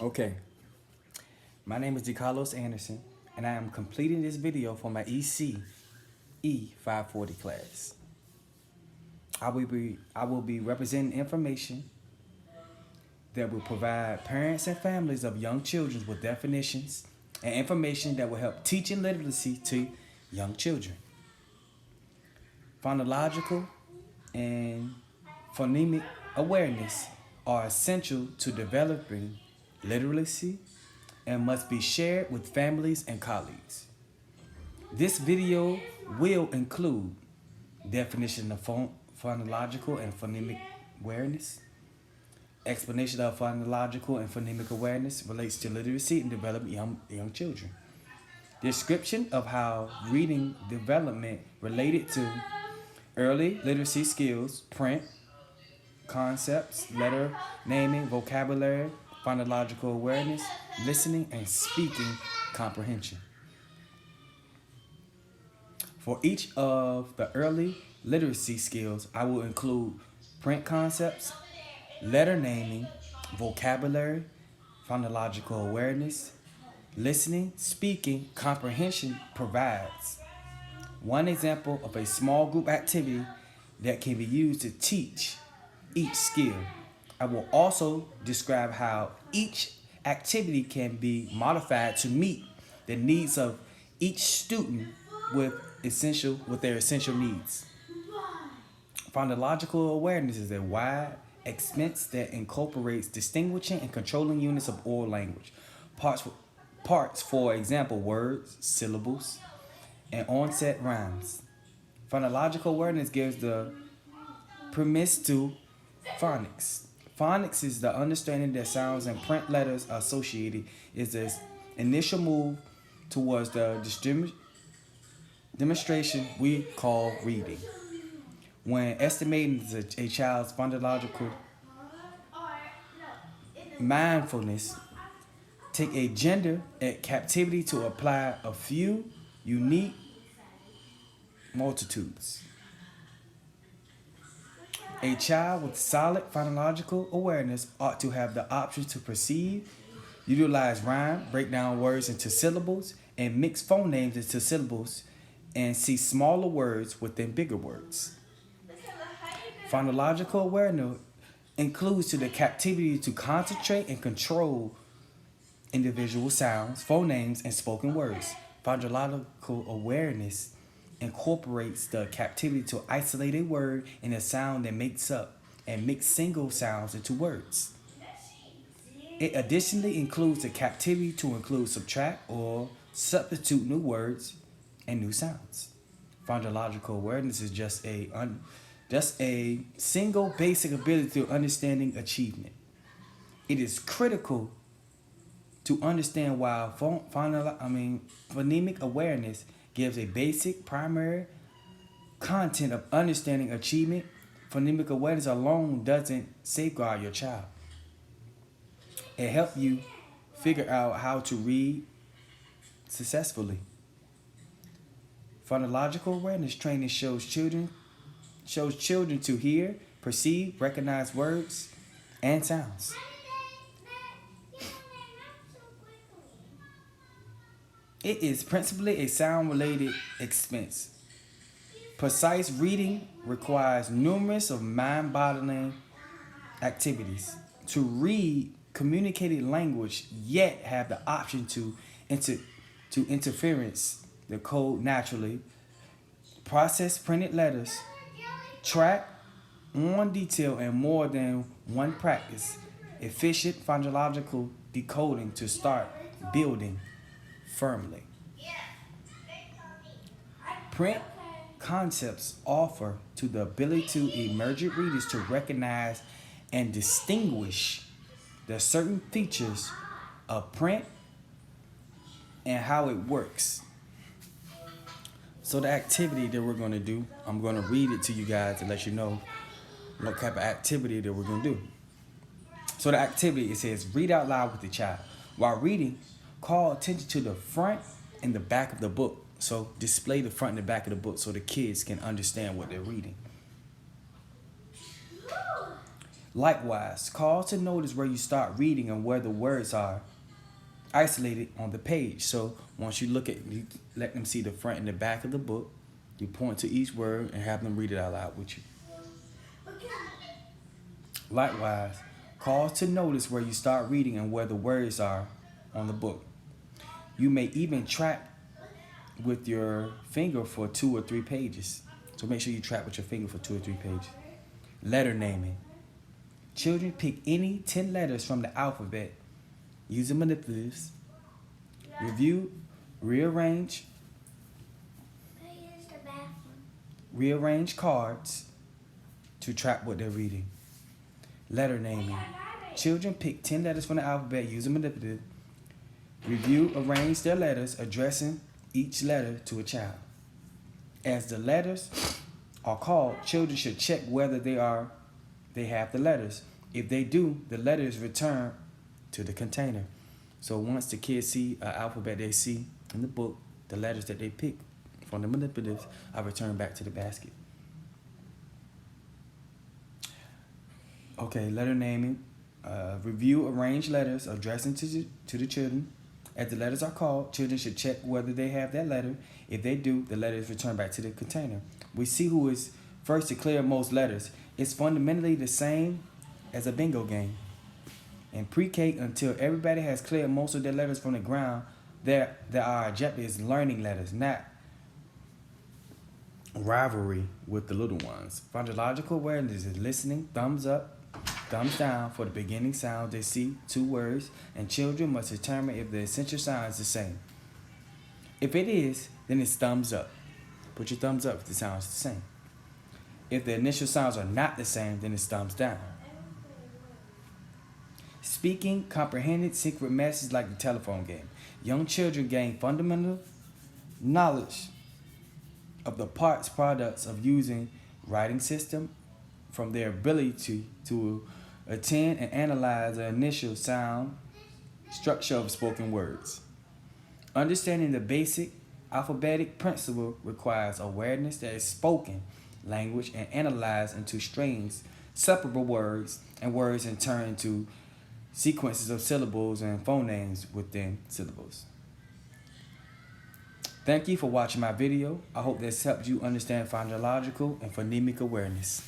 Okay, my name is DeCarlos Anderson, and I am completing this video for my EC E540 class. I will be representing information that will provide parents and families of young children with definitions and information that will help teaching literacy to young children. Phonological and phonemic awareness are essential to developing literacy and must be shared with families and colleagues. This video will include definition of phonological and phonemic awareness, explanation of phonological and phonemic awareness relates to literacy and development young children, description of how reading development related to early literacy skills, print, concepts, letter naming, vocabulary, phonological awareness, listening, and speaking comprehension. For each of the early literacy skills, I will include print concepts, letter naming, vocabulary, phonological awareness, listening, speaking, comprehension provides one example of a small group activity that can be used to teach each skill. I will also describe how each activity can be modified to meet the needs of each student with their essential needs. Phonological awareness is a wide expense that incorporates distinguishing and controlling units of oral language. Parts, for example, words, syllables, and onset rhymes. Phonological awareness gives the premise to phonics. Phonics is the understanding that sounds and print letters are associated, is the initial move towards the demonstration we call reading. When estimating a child's phonological mindfulness, take a gender at captivity to apply a few unique multitudes. A child with solid phonological awareness ought to have the option to perceive, utilize rhyme, break down words into syllables, and mix phonemes into syllables, and see smaller words within bigger words. Phonological awareness includes to the captivity to concentrate and control individual sounds, phonemes, and spoken words. Phonological awareness incorporates the captivity to isolate a word and a sound that makes up and mix single sounds into words. It additionally includes the captivity to include, subtract, or substitute new words and new sounds. Phonological awareness is just a single basic ability to understanding achievement. It is critical to understand why phonemic awareness gives a basic primary content of understanding achievement. Phonemic awareness alone doesn't safeguard your child. It helps you figure out how to read successfully. Phonological awareness training shows children to hear, perceive, recognize words and sounds. It is principally a sound-related expense. Precise reading requires numerous of mind-boggling activities. To read communicated language, yet have the option to interference the code naturally, process printed letters, track one detail and more than one practice, efficient phonological decoding to start building firmly. Print concepts offer to the ability to emergent readers to recognize and distinguish the certain features of print and how it works. So the activity that we're going to do, I'm going to read it to you guys to let you know what type of activity that we're going to do. So the activity, it says, read out loud with the child. While reading, call attention to the front and the back of the book. So display the front and the back of the book so the kids can understand what they're reading. Likewise, call to notice where you start reading and where the words are isolated on the page. So once you look at, you let them see the front and the back of the book. You point to each word and have them read it out loud with you. Likewise, cause to notice where you start reading and where the words are on the book. You may even track with your finger for 2 or 3 pages. So make sure you track with your finger for 2 or 3 pages. Letter naming. Children pick any 10 letters from the alphabet using manipulatives. Review, rearrange cards to track what they're reading. Letter naming. Children pick 10 letters from the alphabet using manipulative. Review, arrange their letters, addressing each letter to a child. As the letters are called, children should check whether they have the letters. If they do, the letters return to the container. So once the kids see an alphabet they see in the book, the letters that they pick from the manipulatives are returned back to the basket. Okay, letter naming. Review, arrange letters, addressing to the children. As the letters are called, children should check whether they have that letter. If they do, the letter is returned back to the container. We see who is first to clear most letters. It's fundamentally the same as a bingo game. In pre-K, until everybody has cleared most of their letters from the ground, our objective is learning letters, not rivalry with the little ones. Phonological awareness is listening, thumbs up, thumbs down for the beginning sound they see, 2 words, and children must determine if the essential sound is the same. If it is, then it's thumbs up. Put your thumbs up if the sound is the same. If the initial sounds are not the same, then it's thumbs down. Speaking comprehended secret messages like the telephone game. Young children gain fundamental knowledge of the products of using writing system from their ability to attend and analyze the initial sound structure of spoken words. Understanding the basic alphabetic principle requires awareness that is spoken language and analyzed into strings, separable words, and words in turn into sequences of syllables and phonemes within syllables. Thank you for watching my video. I hope this helped you understand phonological and phonemic awareness.